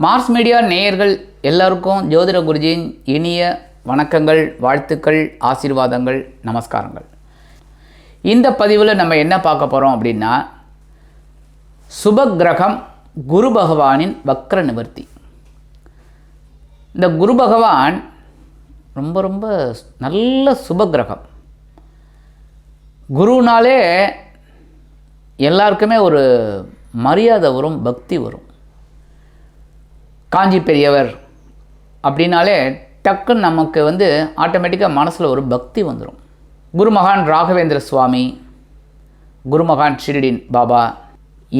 Mars media நேயர்கள் எல்லாருக்கும் ஜோதிட குருஜியின் இனிய வணக்கங்கள், வாழ்த்துக்கள், ஆசீர்வாதங்கள், நமஸ்காரங்கள். இந்த பதிவில் நம்ம என்ன பார்க்க போகிறோம் அப்படின்னா, சுபக்கிரகம் குரு பகவானின் வக்ர நிவர்த்தி. இந்த குரு பகவான் ரொம்ப ரொம்ப நல்ல சுபக்கிரகம். குருனாலே எல்லாருக்குமே ஒரு மரியாதை வரும், பக்தி வரும். காஞ்சி பெரியவர் அப்படின்னாலே டக்குன்னு நமக்கு ஆட்டோமேட்டிக்காக மனசில் ஒரு பக்தி வந்துடும். குருமகான் ராகவேந்திர சுவாமி, குருமகான் ஷிரடின் பாபா,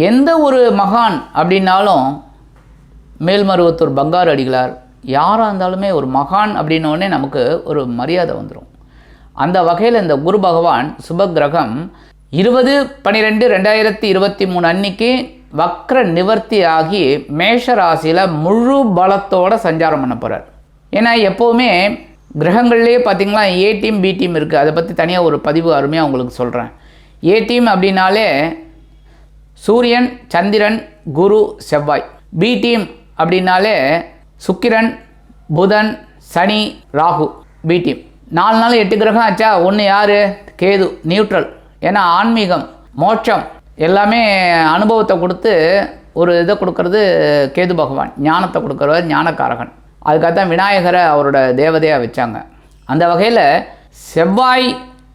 எந்த ஒரு மகான் அப்படின்னாலும் மேல்மருவத்தூர் பங்காரு அடிகளார், யாராக இருந்தாலுமே ஒரு மகான் அப்படின்னோடனே நமக்கு ஒரு மரியாதை வந்துடும். அந்த வகையில் இந்த குரு பகவான் சுபக்கிரகம் 20/12/2023 அன்னைக்கு வக்ர நிவர்த்தி ஆகி மேஷ ராசியில் முழு பலத்தோடு சஞ்சாரம் பண்ண போகிறார். ஏன்னா எப்போவுமே கிரகங்கள்லேயே பார்த்திங்களா ஏ டீம் பி டீம் இருக்குது. அதை பற்றி தனியாக ஒரு பதிவு அருமையாக உங்களுக்கு சொல்கிறேன். ஏ டீம் அப்படின்னாலே சூரியன், சந்திரன், குரு, செவ்வாய். பி டீம் அப்படின்னாலே சுக்கிரன், புதன், சனி, ராகு. பி டீம் 4 நாள் 8 கிரகம் ஆச்சா. ஒன்று யார்? கேது, நியூட்ரல். ஏன்னா ஆன்மீகம், மோட்சம் எல்லாமே அனுபவத்தை கொடுத்து ஒரு இதை கொடுக்கறது கேது பகவான். ஞானத்தை கொடுக்குறவர் ஞானக்காரகன். அதுக்காகத்தான் விநாயகரை அவரோட தேவதையாக வச்சாங்க. அந்த வகையில் செவ்வாய்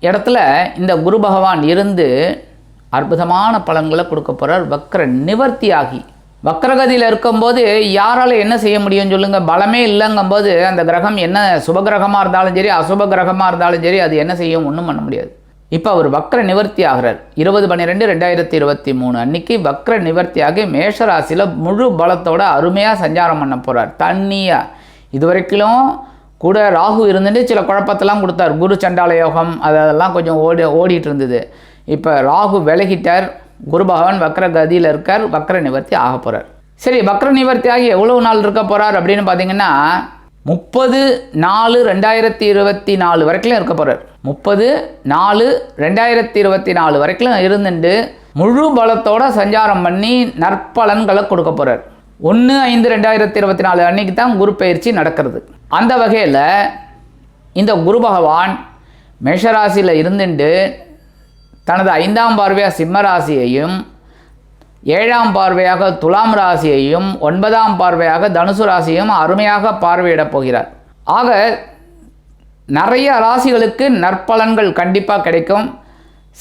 இடத்துல இந்த குரு பகவான் இருந்து அற்புதமான பலன்களை கொடுக்க போகிறார். வக்ர நிவர்த்தி ஆகி வக்ரகதியில் இருக்கும்போது யாரால் என்ன செய்ய முடியும்னு சொல்லுங்கள். பலமே இல்லைங்கும்போது அந்த கிரகம் என்ன சுபகிரகமாக இருந்தாலும் சரி, அசுப கிரகமாக இருந்தாலும் சரி, அது என்ன செய்யும்? ஒன்றும் பண்ண முடியாது. இப்போ அவர் வக்ர நிவர்த்தி ஆகிறார். 20/12/2023 அன்னைக்கு வக்ர நிவர்த்தி ஆகி மேஷராசியில் முழு பலத்தோடு அருமையாக சஞ்சாரம் பண்ண போகிறார். தண்ணியாக இது வரைக்கும் கூட ராகு இருந்துட்டு சில குழப்பத்தெல்லாம் கொடுத்தார். குரு சண்டால யோகம் அதெல்லாம் கொஞ்சம் ஓடிட்டு இருந்தது. இப்போ ராகு விலகிட்டார். குரு பகவான் வக்ர கதியில் இருக்கார். வக்ர நிவர்த்தி ஆக போகிறார். சரி, வக்ர நிவர்த்தி ஆகி எவ்வளவு நாள் இருக்க போகிறார் அப்படின்னு பார்த்தீங்கன்னா 30/4/2024 வரைக்கும் இருக்க போகிறார். 30/4/2024 வரைக்கும் இருந்துட்டு முழு பலத்தோடு சஞ்சாரம் பண்ணி நற்பலன்களை கொடுக்க போகிறார். 1/5/2024 அன்னைக்கு தான் குரு பயிற்சி நடக்கிறது. அந்த வகையில் இந்த குரு பகவான் மேஷராசியில் இருந்துட்டு தனது 5ஆம் பார்வையாக சிம்ம ராசியையும், 7ஆம் பார்வையாக துலாம் ராசியையும், 9ஆம் பார்வையாக தனுசு ராசியையும் அருமையாக பார்வையிடப் போகிறார். ஆக நிறைய ராசிகளுக்கு நற்பலன்கள் கண்டிப்பாக கிடைக்கும்.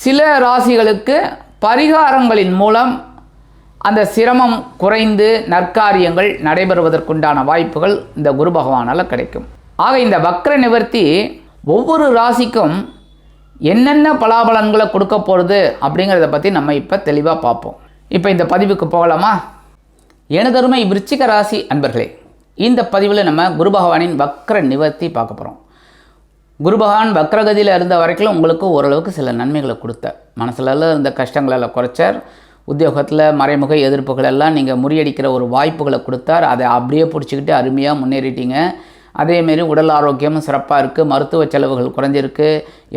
சில ராசிகளுக்கு பரிகாரங்களின் மூலம் அந்த சிரமம் குறைந்து நற்காரியங்கள் நடைபெறுவதற்குண்டான வாய்ப்புகள் இந்த குரு பகவானால் கிடைக்கும். ஆக இந்த வக்ர நிவர்த்தி ஒவ்வொரு ராசிக்கும் என்னென்ன பலாபலன்களை கொடுக்க போகிறது அப்படிங்கிறத பற்றி நம்ம இப்போ தெளிவாக பார்ப்போம். இப்போ இந்த பதிவுக்கு போகலாமா? எனதருமை விருச்சிக ராசி அன்பர்களே, இந்த பதிவில் நம்ம குரு பகவானின் வக்ர நிவர்த்தி பார்க்க போகிறோம். குரு பகவான் வக்ரகதியில் இருந்த வரைக்கும் உங்களுக்கு ஓரளவுக்கு சில நன்மைகளை கொடுத்தார். மனசுலலாம் இருந்த கஷ்டங்களெல்லாம் குறைச்சார். உத்தியோகத்தில் மறைமுக எதிர்ப்புகள் எல்லாம் நீங்கள் முறியடிக்கிற ஒரு வாய்ப்புகளை கொடுத்தார். அதை அப்படியே பிடிச்சிக்கிட்டு அருமையாக முன்னேறிட்டீங்க. அதேமாரி உடல் ஆரோக்கியமும் சிறப்பாக இருக்குது. மருத்துவ செலவுகள் குறைஞ்சிருக்கு.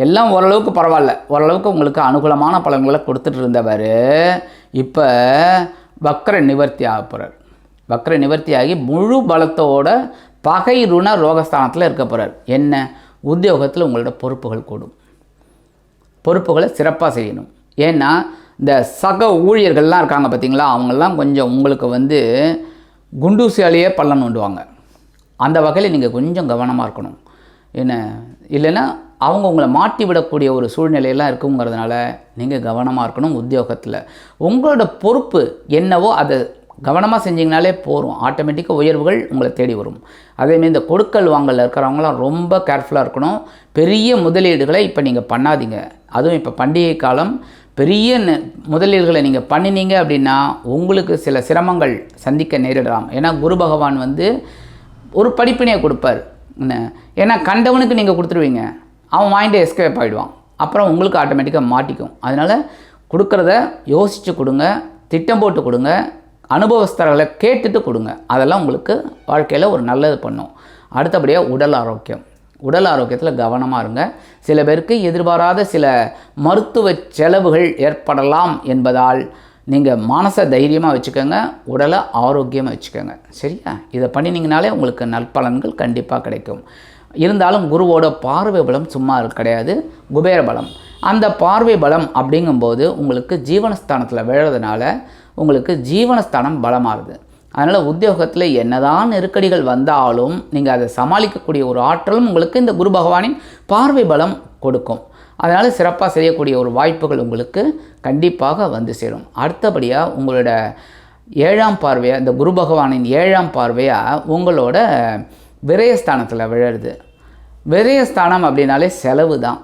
எல்லாம் ஓரளவுக்கு பரவாயில்ல. ஓரளவுக்கு உங்களுக்கு அனுகூலமான பலன்களை கொடுத்துட்டு இருந்தவர் இப்போ வக்ர நிவர்த்தி ஆக போகிறார். வக்ர நிவர்த்தி ஆகி முழு பலத்தோட பகை ருண ரோகஸ்தானத்தில் இருக்க போகிறார். என்ன? உத்தியோகத்தில் உங்களோட பொறுப்புகள் கூடும். பொறுப்புகளை சிறப்பாக செய்யணும். ஏன்னா இந்த சக ஊழியர்கள்லாம் இருக்காங்க பார்த்தீங்களா, அவங்கெல்லாம் கொஞ்சம் உங்களுக்கு குண்டூசியாலேயே பள்ளம் நோண்டுவாங்க. அந்த வகையில் நீங்கள் கொஞ்சம் கவனமாக இருக்கணும். என்ன இல்லைன்னா அவங்க உங்களை மாட்டி விடக்கூடிய ஒரு சூழ்நிலையெல்லாம் இருக்குங்கிறதுனால நீங்கள் கவனமாக இருக்கணும். உத்தியோகத்தில் உங்களோட பொறுப்பு என்னவோ அதை கவனமாக செஞ்சிங்கனாலே போகும். ஆட்டோமேட்டிக்காக உயர்வுகள் உங்களை தேடி வரும். அதேமாதிரி இந்த கொடுக்கல் வாங்கல் இருக்கிறவங்களாம் ரொம்ப கேர்ஃபுல்லாக இருக்கணும். பெரிய முதலீடுகளை இப்போ நீங்கள் பண்ணாதீங்க. அதுவும் இப்போ பண்டிகை காலம். பெரிய முதலீடுகளை நீங்கள் பண்ணினீங்க அப்படின்னா உங்களுக்கு சில சிரமங்கள் சந்திக்க நேரிடலாம். ஏன்னா குரு பகவான் ஒரு படிப்பினையை கொடுப்பார். ஏன்னா கண்டவனுக்கு நீங்கள் கொடுத்துருவீங்க, அவன் வாங்கிட்டு எஸ்கேப் ஆகிடுவான். அப்புறம் உங்களுக்கு ஆட்டோமேட்டிக்காக மாட்டிக்கும். அதனால் கொடுக்குறத யோசித்து கொடுங்க, திட்டம் போட்டு கொடுங்க, அனுபவஸ்தர்களை கேட்டுட்டு கொடுங்க. அதெல்லாம் உங்களுக்கு வாழ்க்கையில் ஒரு நல்லது பண்ணும். அடுத்தபடியாக உடல் ஆரோக்கியம். உடல் ஆரோக்கியத்தில் கவனமாக இருங்க. சில பேருக்கு எதிர்பாராத சில மருத்துவ செலவுகள் ஏற்படலாம் என்பதால் நீங்கள் மனசை தைரியமாக வச்சுக்கோங்க, உடலை ஆரோக்கியமாக வச்சுக்கோங்க. சரியா? இதை பண்ணினீங்கனாலே உங்களுக்கு நற்பலன்கள் கண்டிப்பாக கிடைக்கும். இருந்தாலும் குருவோட பார்வை பலம் சும்மா கிடையாது, குபேர பலம். அந்த பார்வை பலம் அப்படிங்கும்போது உங்களுக்கு ஜீவனஸ்தானத்தில் விழுறதுனால உங்களுக்கு ஜீவனஸ்தானம் பலமாகுது. அதனால் உத்தியோகத்தில் என்னதான் நெருக்கடிகள் வந்தாலும் நீங்கள் அதை சமாளிக்கக்கூடிய ஒரு ஆற்றலும் உங்களுக்கு இந்த குரு பகவானின் பார்வை பலம் கொடுக்கும். அதனால் சிறப்பாக செய்யக்கூடிய ஒரு வாய்ப்புகள் உங்களுக்கு கண்டிப்பாக வந்து சேரும். அடுத்தபடியாக உங்களோட 7ஆம் பார்வையாக, இந்த குரு பகவானின் 7ஆம் பார்வையாக உங்களோட விரயஸ்தானத்தில் விழுறது. விரயஸ்தானம் அப்படின்னாலே செலவு தான்.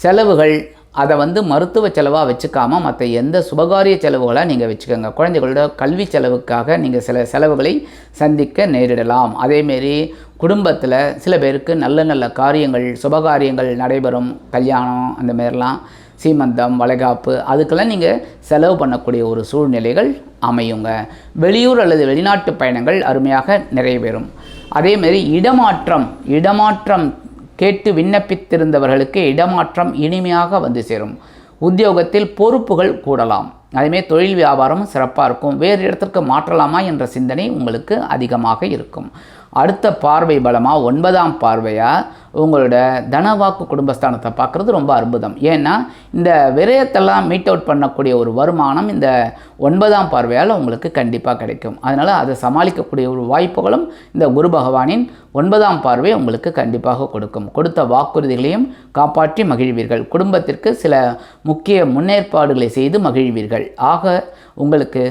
செலவுகள் அதை மருத்துவ செலவாக வச்சுக்காமல் மற்ற எந்த சுபகாரிய செலவுகளாக நீங்கள் வச்சுக்கோங்க. குழந்தைகளோட கல்வி செலவுக்காக நீங்கள் சில செலவுகளை சந்திக்க நேரிடலாம். அதேமாரி குடும்பத்தில் சில பேருக்கு நல்ல நல்ல காரியங்கள், சுபகாரியங்கள் நடைபெறும். கல்யாணம், அந்த மாரிலாம் சீமந்தம், வளைகாப்பு, அதுக்கெல்லாம் நீங்கள் செலவு பண்ணக்கூடிய ஒரு சூழ்நிலைகள் அமையுங்க. வெளியூர் அல்லது வெளிநாட்டு பயணங்கள் அருமையாக நிறைவேறும். அதேமாரி இடமாற்றம் கேட்டு விண்ணப்பித்திருந்தவர்களுக்கு இடமாற்றம் இனிமையாக வந்து சேரும். உத்தியோகத்தில் பொறுப்புகள் கூடலாம். அதேமாரி தொழில் வியாபாரமும் சிறப்பாக இருக்கும். வேறு இடத்திற்கு மாற்றலாமா என்ற சிந்தனை உங்களுக்கு அதிகமாக இருக்கும். அடுத்த பார்வை பலமாக 9ஆம் பார்வையாக உங்களோட தனவாக்கு குடும்பஸ்தானத்தை பார்க்குறது ரொம்ப அற்புதம். ஏன்னா இந்த விரயத்தெல்லாம் மீட் அவுட் பண்ணக்கூடிய ஒரு வருமானம் இந்த 9ஆம் பார்வையால் உங்களுக்கு கண்டிப்பாக கிடைக்கும். அதனால் அதை சமாளிக்கக்கூடிய ஒரு வாய்ப்புகளும் இந்த குரு பகவானின் 9ஆம் பார்வை உங்களுக்கு கண்டிப்பாக கொடுக்கும். கொடுத்த வாக்குறுதிகளையும் காப்பாற்றி மகிழ்வீர்கள். குடும்பத்திற்கு சில முக்கிய முன்னேற்பாடுகளை செய்து மகிழ்வீர்கள். ஆக உங்களுக்கு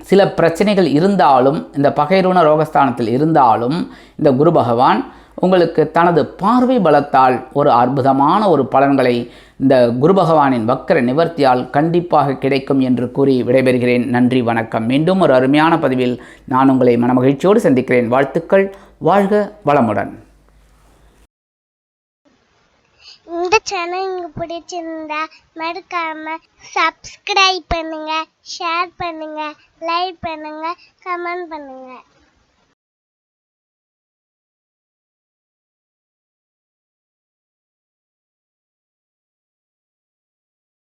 சில பிரச்சனைகள் இருந்தாலும், இந்த பகைரூண ரோகஸ்தானத்தில் இருந்தாலும் இந்த குரு பகவான் உங்களுக்கு தனது பார்வை பலத்தால் ஒரு அற்புதமான ஒரு பலன்களை இந்த குரு பகவானின் வக்கர நிவர்த்தியால் கண்டிப்பாக கிடைக்கும் என்று கூறி விடைபெறுகிறேன். நன்றி, வணக்கம். மீண்டும் ஒரு அருமையான பதிவில் நான் உங்களை மனமகிழ்ச்சியோடு சந்திக்கிறேன். வாழ்த்துக்கள். வாழ்க வளமுடன். இந்த சேனல் உங்களுக்கு பிடிச்சிருந்தா மறக்காம சப்ஸ்கிரைப் பண்ணுங்க, ஷேர் பண்ணுங்க, லைக் பண்ணுங்க, கமெண்ட் பண்ணுங்க.